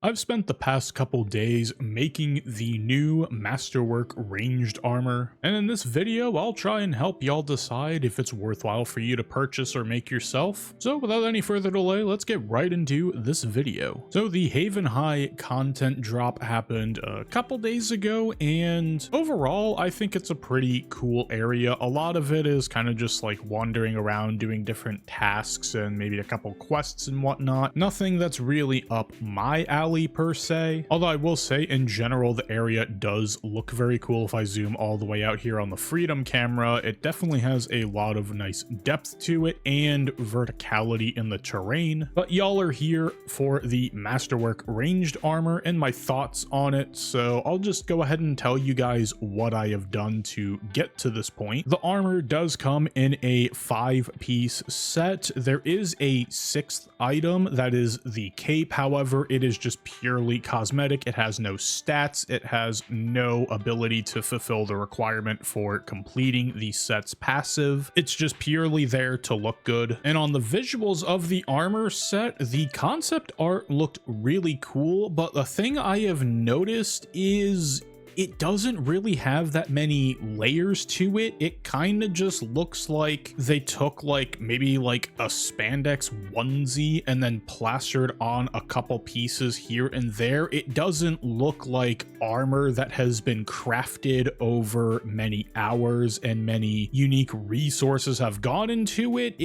I've spent the past couple days making the new Masterwork Ranged Armor, and in this video I'll try and help y'all decide if it's worthwhile for you to purchase or make yourself. So without any further delay, let's get right into this video. So the Haven High content drop happened a couple days ago, and overall I think it's a pretty cool area. A lot of it is kind of just like wandering around doing different tasks and maybe a couple quests and whatnot. Nothing that's really up my alley per se, although I will say in general the area does look very cool. If I zoom all the way out here on the Freedom camera, it definitely has a lot of nice depth to it and verticality in the terrain. But y'all are here for the Masterwork Ranged Armor and my thoughts on it, so I'll just go ahead and tell you guys what I have done to get to this point. The armor does come in a 5-piece set. There is a 6th item, that is the cape. However, it is just purely cosmetic. It has no stats. It has no ability to fulfill the requirement for completing the set's passive. It's just purely there to look good. And on the visuals of the armor set, the concept art looked really cool, but the thing I have noticed is it doesn't really have that many layers to it. It kind of just looks like they took like maybe like a spandex onesie and then plastered on a couple pieces here and there. It doesn't look like armor that has been crafted over many hours and many unique resources have gone into it.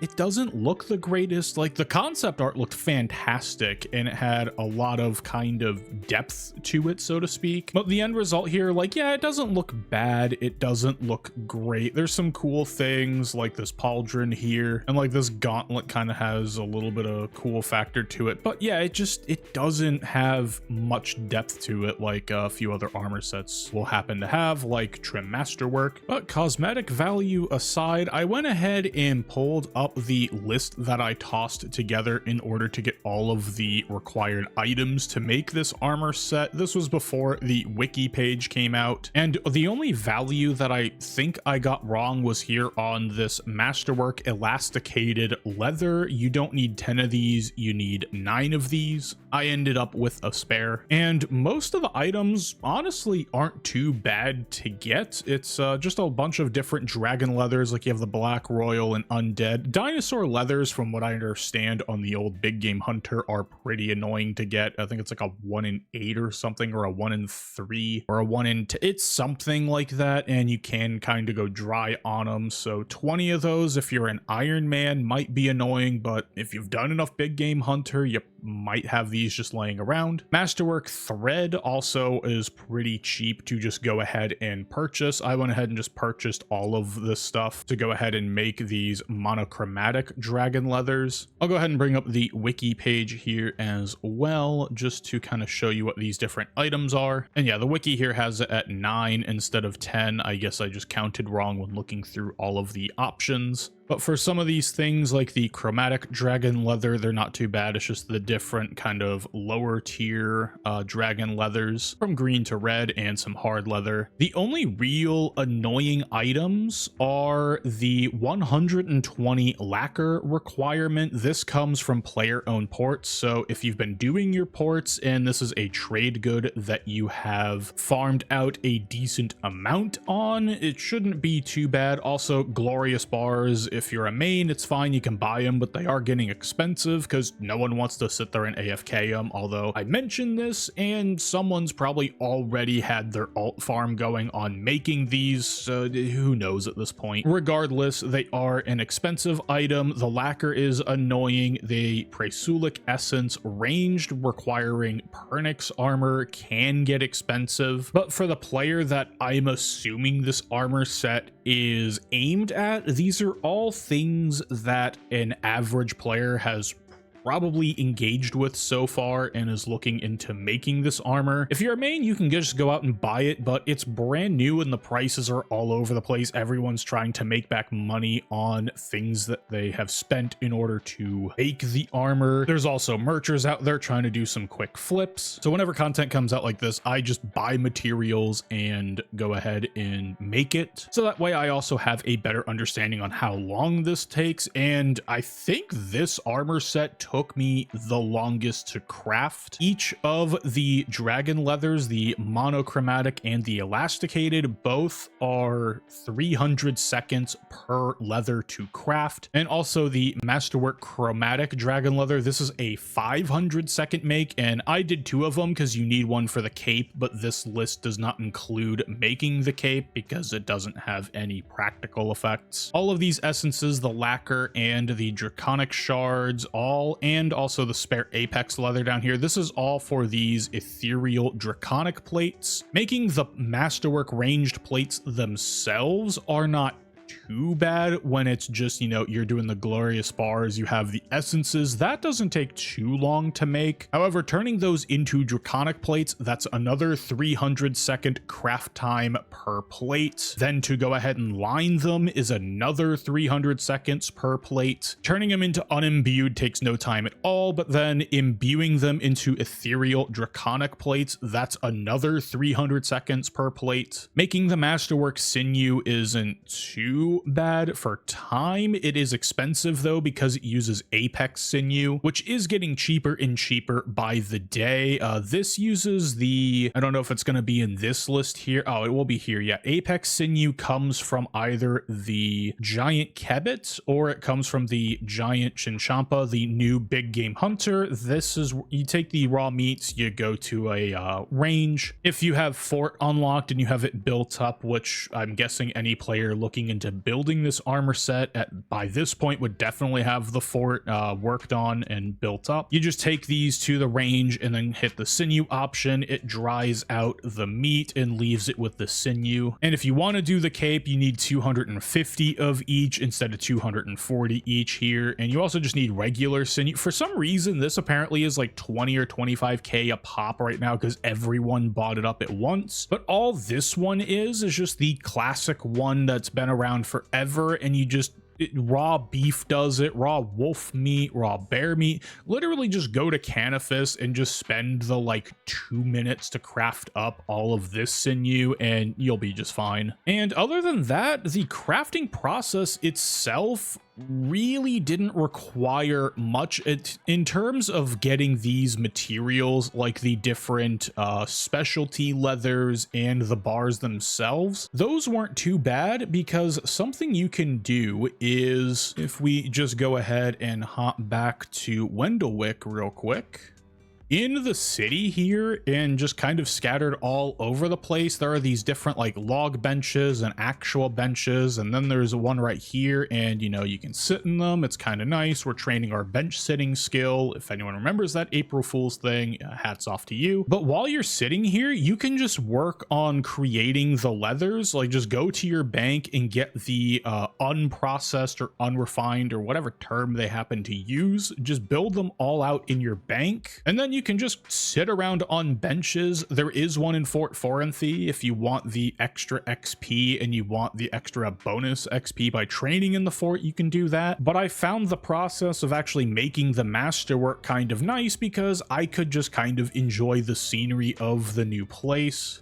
It doesn't look the greatest. Like, the concept art looked fantastic and it had a lot of kind of depth to it, so to speak. But the end result here, like, yeah, it doesn't look bad. It doesn't look great. There's some cool things like this pauldron here, and like this gauntlet kind of has a little bit of cool factor to it. But yeah, it doesn't have much depth to it like a few other armor sets will happen to have, like Trim Masterwork. But cosmetic value aside, I went ahead and pulled up the list that I tossed together in order to get all of the required items to make this armor set. This was before the wiki page came out, and the only value that I think I got wrong was here on this Masterwork elasticated leather. You don't need 10 of these, you need 9 of these. I ended up with a spare, and most of the items honestly aren't too bad to get. It's just a bunch of different dragon leathers, like you have the Black Royal and Undead. Dinosaur leathers, from what I understand on the old Big Game Hunter, are pretty annoying to get. I think it's like a 1 in 8 or something, or a 1 in 3, or a 1 in it's something like that, and you can kind of go dry on them. So 20 of those if you're an Iron Man might be annoying, but if you've done enough Big Game Hunter, you might have these just laying around. Masterwork thread also is pretty cheap to just go ahead and purchase. I went ahead and just purchased all of this stuff to go ahead and make these monochromatic dragon leathers. I'll go ahead and bring up the wiki page here as well, just to kind of show you what these different items are. And yeah, the wiki here has it at 9 instead of 10. I guess I just counted wrong when looking through all of the options. But for some of these things, like the chromatic dragon leather, they're not too bad. It's just the different kind of lower tier dragon leathers from green to red and some hard leather. The only real annoying items are the 120 lacquer requirement. This comes from player-owned ports. So if you've been doing your ports and this is a trade good that you have farmed out a decent amount on, it shouldn't be too bad. Also, glorious bars. If you're a main, it's fine, you can buy them, but they are getting expensive because no one wants to sit there and AFK them. Although I mentioned this and someone's probably already had their alt farm going on making these, so who knows at this point. Regardless, they are an expensive item. The lacquer is annoying. The Prasulic Essence ranged requiring Pernix armor can get expensive, but for the player that I'm assuming this armor set is aimed at, these are all things that an average player has probably engaged with so far and is looking into making this armor. If you're a main, you can just go out and buy it, but it's brand new and the prices are all over the place. Everyone's trying to make back money on things that they have spent in order to make the armor. There's also merchers out there trying to do some quick flips. So whenever content comes out like this, I just buy materials and go ahead and make it. So that way I also have a better understanding on how long this takes. And I think this armor set took took me the longest to craft. Each of the dragon leathers, the monochromatic and the elasticated, both are 300 seconds per leather to craft. And also the Masterwork chromatic dragon leather, this is a 500-second make, and I did 2 of them because you need one for the cape, but this list does not include making the cape because it doesn't have any practical effects. All of these essences, the lacquer and the draconic shards, and also the spare apex leather down here, this is all for these ethereal draconic plates. Making the Masterwork ranged plates themselves are not too bad when it's just, you know, you're doing the glorious bars, you have the essences. That doesn't take too long to make. However, turning those into draconic plates, that's another 300-second craft time per plate. Then to go ahead and line them is another 300 seconds per plate. Turning them into unimbued takes no time at all, but then imbuing them into ethereal draconic plates, that's another 300 seconds per plate. Making the Masterwork sinew isn't too bad for time. It is expensive though because it uses apex sinew, which is getting cheaper and cheaper by the day. This uses the, I don't know if it's going to be in this list here. Oh, it will be here. Yeah, apex sinew comes from either the giant kebbit or it comes from the giant chinchampa, the new big game hunter. This is, you take the raw meats, you go to a range. If you have fort unlocked and you have it built up, which I'm guessing any player looking into building this armor set by this point would definitely have the fort worked on and built up. You just take these to the range and then hit the sinew option. It dries out the meat and leaves it with the sinew. And if you want to do the cape, you need 250 of each instead of 240 each here. And you also just need regular sinew. For some reason, this apparently is like 20 or 25k a pop right now because everyone bought it up at once. But all this one is just the classic one that's been around forever, and you just raw beef does it, raw wolf meat, raw bear meat. Literally just go to Canifis and just spend the like 2 minutes to craft up all of this sinew and you'll be just fine. And other than that, the crafting process itself really didn't require much in terms of getting these materials, like the different specialty leathers and the bars themselves. Those weren't too bad because something you can do is, if we just go ahead and hop back to Wendlewick real quick, in the city here and just kind of scattered all over the place, there are these different like log benches and actual benches, and then there's one right here, and you know, you can sit in them. It's kind of nice. We're training our bench sitting skill. If anyone remembers that April Fool's thing, hats off to you. But while you're sitting here, you can just work on creating the leathers. Like just go to your bank and get the unprocessed or unrefined or whatever term they happen to use. Just build them all out in your bank, and then you can just sit around on benches. There is one in Fort Forenthy if you want the extra XP and you want the extra bonus XP by training in the fort, you can do that. But I found the process of actually making the Masterwork kind of nice because I could just kind of enjoy the scenery of the new place.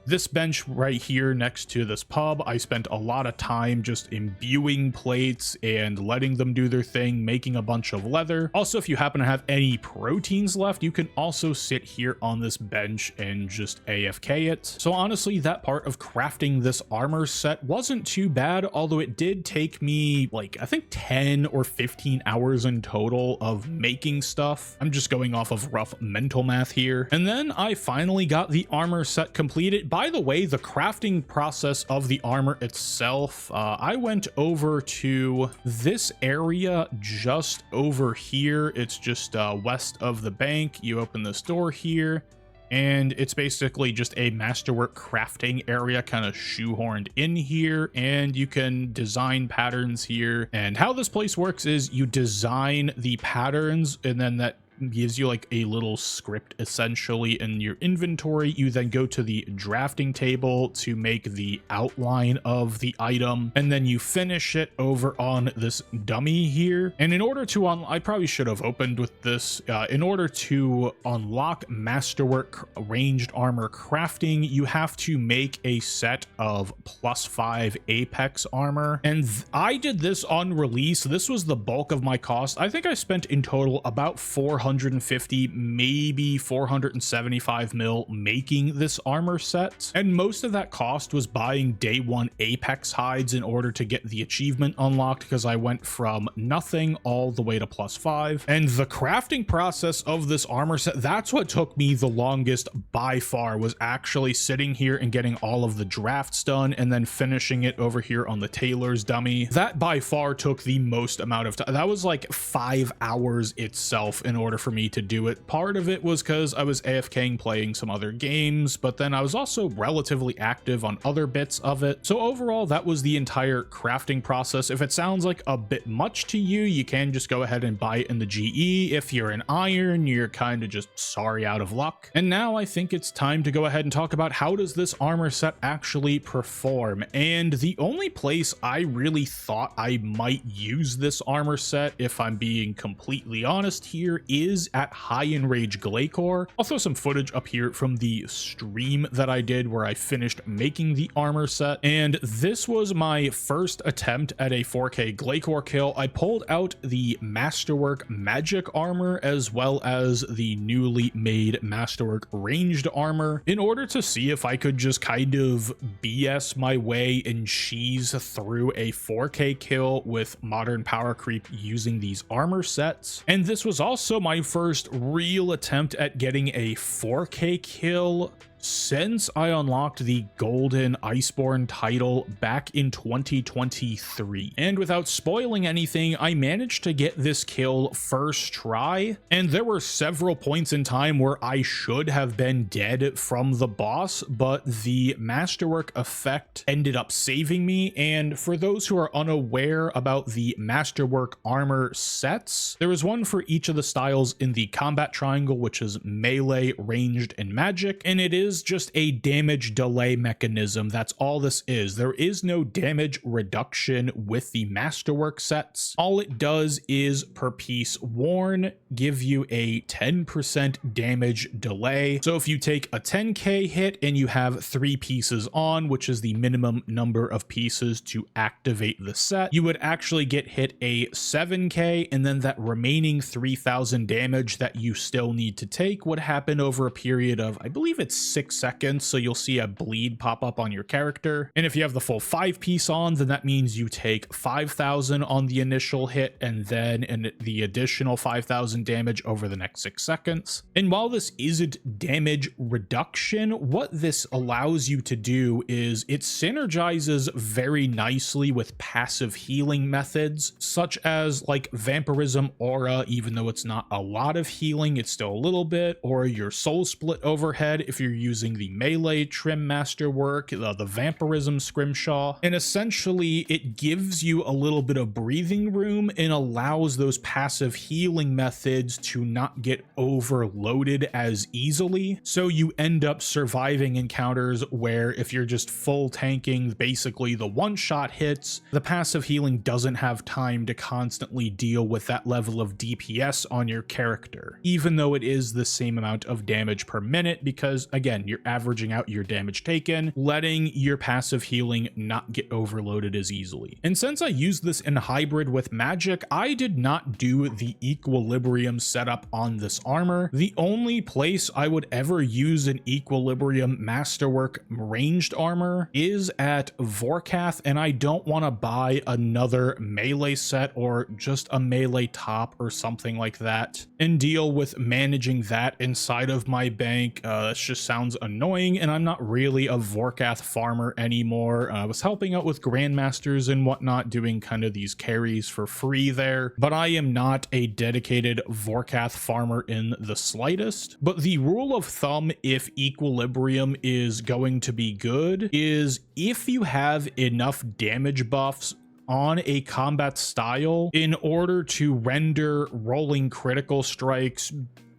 This bench right here next to this pub, I spent a lot of time just imbuing plates and letting them do their thing, making a bunch of leather. Also, if you happen to have any proteins left, you can also sit here on this bench and just AFK it. So honestly, that part of crafting this armor set wasn't too bad, although it did take me like, I think 10 or 15 hours in total of making stuff. I'm just going off of rough mental math here. And then I finally got the armor set completed. By the way, the crafting process of the armor itself, I went over to this area just over here. It's just west of the bank. You open this door here, and it's basically just a Masterwork crafting area kind of shoehorned in here, and you can design patterns here. And how this place works is you design the patterns, and then that gives you like a little script essentially in your inventory. You then go to the drafting table to make the outline of the item, and then you finish it over on this dummy here. And in order to I probably should have opened with this. In order to unlock Masterwork Ranged Armor crafting, you have to make a set of +5 Apex armor, and I did this on release. This was the bulk of my cost. I think I spent in total about 450, maybe 475 mil making this armor set, and most of that cost was buying day 1 Apex hides in order to get the achievement unlocked, because I went from nothing all the way to +5. And the crafting process of this armor set, that's what took me the longest by far, was actually sitting here and getting all of the drafts done and then finishing it over here on the tailor's dummy. That by far took the most amount of time. That was like 5 hours itself in order for me to do it. Part of it was because I was AFKing playing some other games, but then I was also relatively active on other bits of it. So overall, that was the entire crafting process. If it sounds like a bit much to you, you can just go ahead and buy it in the GE. If you're an iron, you're kind of just sorry out of luck. And now I think it's time to go ahead and talk about how does this armor set actually perform. And the only place I really thought I might use this armor set, if I'm being completely honest here, is at high enraged Glacor. I'll throw some footage up here from the stream that I did where I finished making the armor set, and this was my first attempt at a 4K Glacor kill. I pulled out the Masterwork Magic Armor as well as the newly made Masterwork Ranged Armor in order to see if I could just kind of BS my way and cheese through a 4K kill with modern power creep using these armor sets. And this was also my first real attempt at getting a 4K kill since I unlocked the Golden Iceborne title back in 2023. And without spoiling anything, I managed to get this kill first try, and there were several points in time where I should have been dead from the boss, but the Masterwork effect ended up saving me. And for those who are unaware about the Masterwork armor sets, there is one for each of the styles in the combat triangle, which is melee, ranged, and magic, and it is just a damage delay mechanism. That's all this is. There is no damage reduction with the Masterwork sets. All it does is per piece worn give you a 10% damage delay. So if you take a 10k hit and you have 3 pieces on, which is the minimum number of pieces to activate the set, you would actually get hit a 7k, and then that remaining 3000 damage that you still need to take would happen over a period of, I believe it's 6 seconds, so you'll see a bleed pop up on your character. And if you have the full 5 piece on, then that means you take 5000 on the initial hit and then the additional 5000 damage over the next 6 seconds. And while this isn't damage reduction, what this allows you to do is it synergizes very nicely with passive healing methods, such as like Vampirism Aura. Even though it's not a lot of healing, it's still a little bit, or your Soul Split Overhead if you're using the melee trim Masterwork, the Vampirism Scrimshaw. And essentially it gives you a little bit of breathing room and allows those passive healing methods to not get overloaded as easily. So you end up surviving encounters where if you're just full tanking basically the one-shot hits, the passive healing doesn't have time to constantly deal with that level of DPS on your character, even though it is the same amount of damage per minute, because again, you're averaging out your damage taken, letting your passive healing not get overloaded as easily. And since I used this in hybrid with magic, I did not do the equilibrium setup on this armor. The only place I would ever use an equilibrium Masterwork Ranged Armor is at Vorkath, and I don't want to buy another melee set or just a melee top or something like that and deal with managing that inside of my bank. That just sounds annoying, and I'm not really a Vorkath farmer anymore. I was helping out with Grandmasters and whatnot, doing kind of these carries for free there, but I am not a dedicated Vorkath farmer in the slightest. But the rule of thumb, if equilibrium is going to be good, is if you have enough damage buffs on a combat style in order to render rolling critical strikes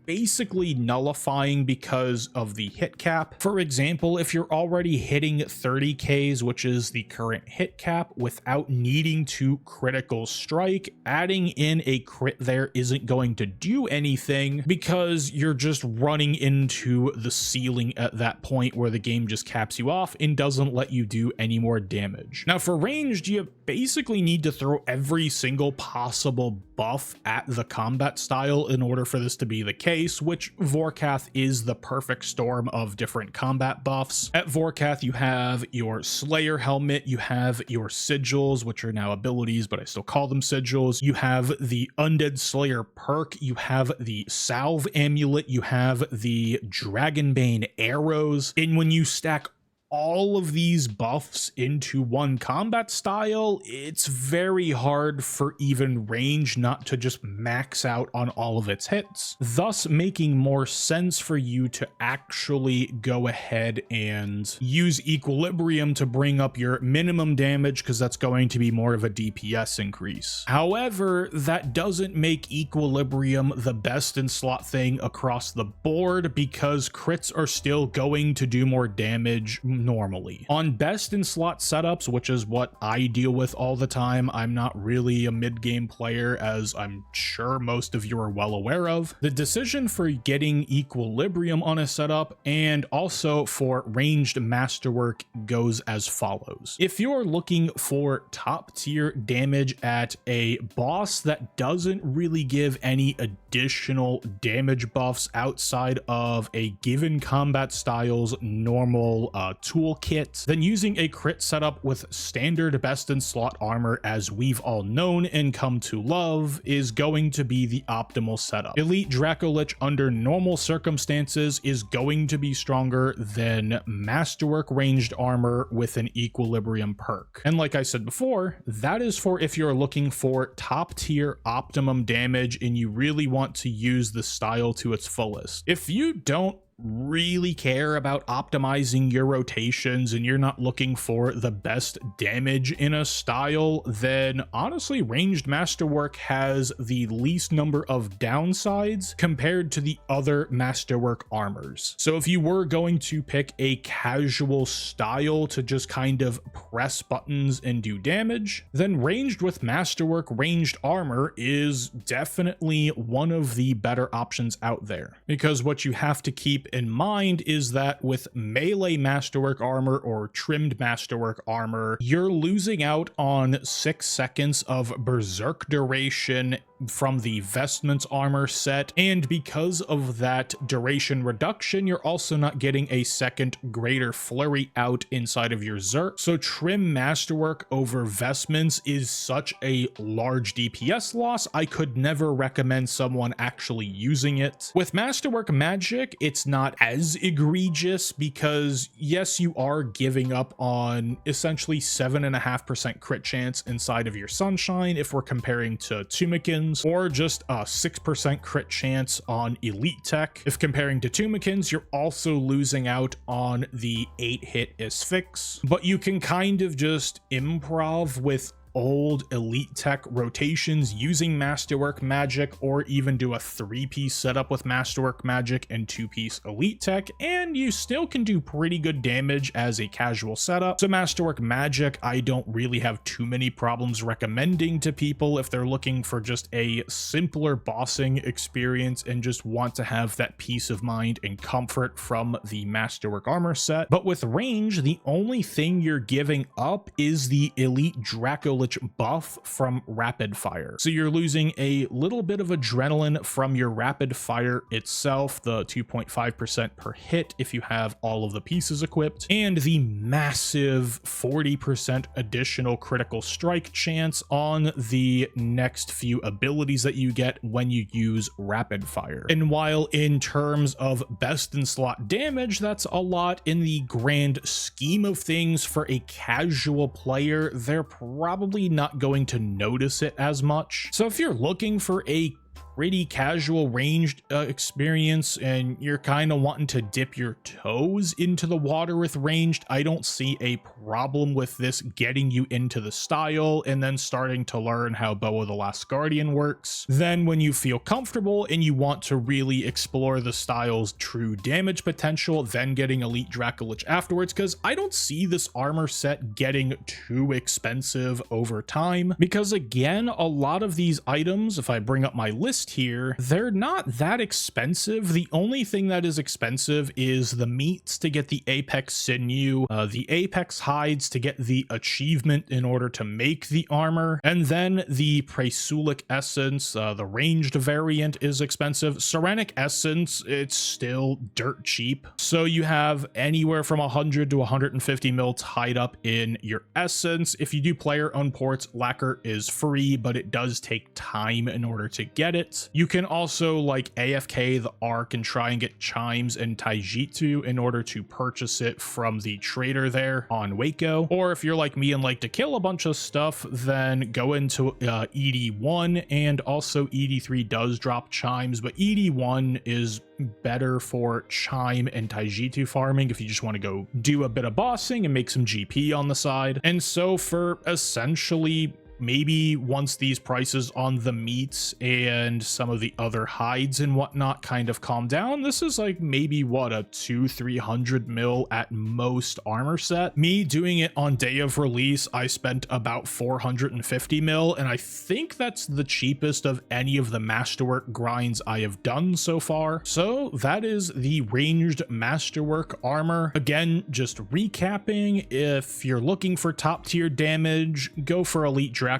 basically nullifying because of the hit cap. For example, if you're already hitting 30Ks, which is the current hit cap, without needing to critical strike, adding in a crit there isn't going to do anything because you're just running into the ceiling at that point where the game just caps you off and doesn't let you do any more damage. Now for ranged, you basically need to throw every single possible buff at the combat style in order for this to be the case, which Vorkath is the perfect storm of different combat buffs. At Vorkath, you have your Slayer helmet, you have your sigils, which are now abilities, but I still call them sigils. You have the Undead Slayer perk, you have the Salve amulet, you have the Dragonbane arrows, and when you stack all of these buffs into one combat style, it's very hard for even range not to just max out on all of its hits, thus making more sense for you to actually go ahead and use equilibrium to bring up your minimum damage, because that's going to be more of a DPS increase. However, that doesn't make equilibrium the best in slot thing across the board, because crits are still going to do more damage normally. On best in slot setups, which is what I deal with all the time, I'm not really a mid-game player, as I'm sure most of you are well aware of. The decision for getting equilibrium on a setup and also for ranged masterwork goes as follows. If you're looking for top tier damage at a boss that doesn't really give any additional damage buffs outside of a given combat style's normal toolkit, then using a crit setup with standard best in slot armor, as we've all known and come to love, is going to be the optimal setup. Elite Dracolich under normal circumstances is going to be stronger than Masterwork Ranged Armor with an equilibrium perk. And like I said before, that is for if you're looking for top tier optimum damage and you really want to use the style to its fullest. If you don't really care about optimizing your rotations and you're not looking for the best damage in a style, then honestly ranged masterwork has the least number of downsides compared to the other masterwork armors. So if you were going to pick a casual style to just kind of press buttons and do damage, then ranged with masterwork ranged armor is definitely one of the better options out there, because what you have to keep in mind is that with melee masterwork armor or trimmed masterwork armor, you're losing out on 6 seconds of berserk duration from the vestments armor set, and because of that duration reduction, you're also not getting a second greater flurry out inside of your Zerk. So trim masterwork over vestments is such a large DPS loss, I could never recommend someone actually using it. With masterwork magic, it's not as egregious, because yes, you are giving up on essentially 7.5% crit chance inside of your sunshine if we're comparing to Tumikins, or just a 6% crit chance on elite tech. If comparing to Tumikins, you're also losing out on the 8-hit asphyx, but you can kind of just improv with old elite tech rotations using masterwork magic, or even do a 3-piece setup with masterwork magic and 2-piece elite tech, and you still can do pretty good damage as a casual setup. So masterwork magic, I don't really have too many problems recommending to people if they're looking for just a simpler bossing experience and just want to have that peace of mind and comfort from the masterwork armor set. But with range, the only thing you're giving up is the elite Dracolich buff from rapid fire. So you're losing a little bit of adrenaline from your rapid fire itself, the 2.5% per hit if you have all of the pieces equipped, and the massive 40% additional critical strike chance on the next few abilities that you get when you use rapid fire. And while in terms of best in slot damage, that's a lot, in the grand scheme of things for a casual player, they're probably not going to notice it as much. So if you're looking for a pretty casual ranged experience and you're kind of wanting to dip your toes into the water with ranged, I don't see a problem with this getting you into the style and then starting to learn how Bow of the Last Guardian works. Then when you feel comfortable and you want to really explore the style's true damage potential, then getting Elite Dracolich afterwards, because I don't see this armor set getting too expensive over time, because again, a lot of these items, if I bring up my list here, they're not that expensive. The only thing that is expensive is the meats to get the Apex Sinew, the Apex hides to get the achievement in order to make the armor, and then the Prasulic Essence, the ranged variant is expensive. Serenic Essence, it's still dirt cheap. So you have anywhere from 100 to 150 mil tied up in your essence. If you do player-owned ports, lacquer is free, but it does take time in order to get it. You can also like AFK the Arc and try and get Chimes and Taijitsu in order to purchase it from the trader there on Waco. Or if you're like me and like to kill a bunch of stuff, then go into ED1, and also ED3 does drop Chimes, but ED1 is better for Chime and Taijitsu farming if you just want to go do a bit of bossing and make some GP on the side. And so for essentially maybe once these prices on the meats and some of the other hides and whatnot kind of calm down, this is like maybe what, a 200-300 mil at most armor set. Me doing it on day of release, I spent about 450 mil, and I think that's the cheapest of any of the Masterwork grinds I have done so far. So that is the ranged Masterwork armor. Again, just recapping, if you're looking for top tier damage, go for Elite Dracolich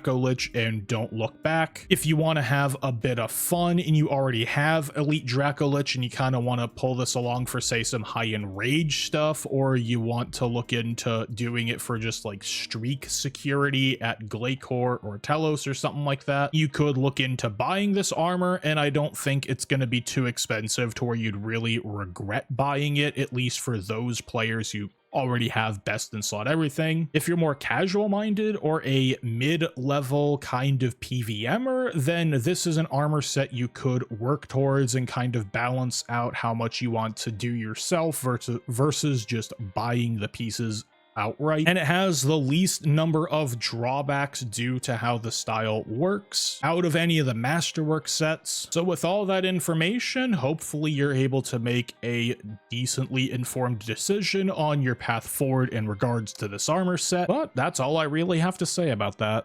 and don't look back. If you want to have a bit of fun and you already have Elite Dracolich and you kind of want to pull this along for say some high enraged stuff, or you want to look into doing it for just like streak security at Glacier or Telos or something like that, you could look into buying this armor, and I don't think it's going to be too expensive to where you'd really regret buying it, at least for those players who already have best in slot everything. If you're more casual minded or a mid-level kind of PVMer, then this is an armor set you could work towards and kind of balance out how much you want to do yourself versus just buying the pieces outright. And it has the least number of drawbacks due to how the style works out of any of the Masterwork sets. So with all that information, hopefully you're able to make a decently informed decision on your path forward in regards to this armor set. But that's all I really have to say about that.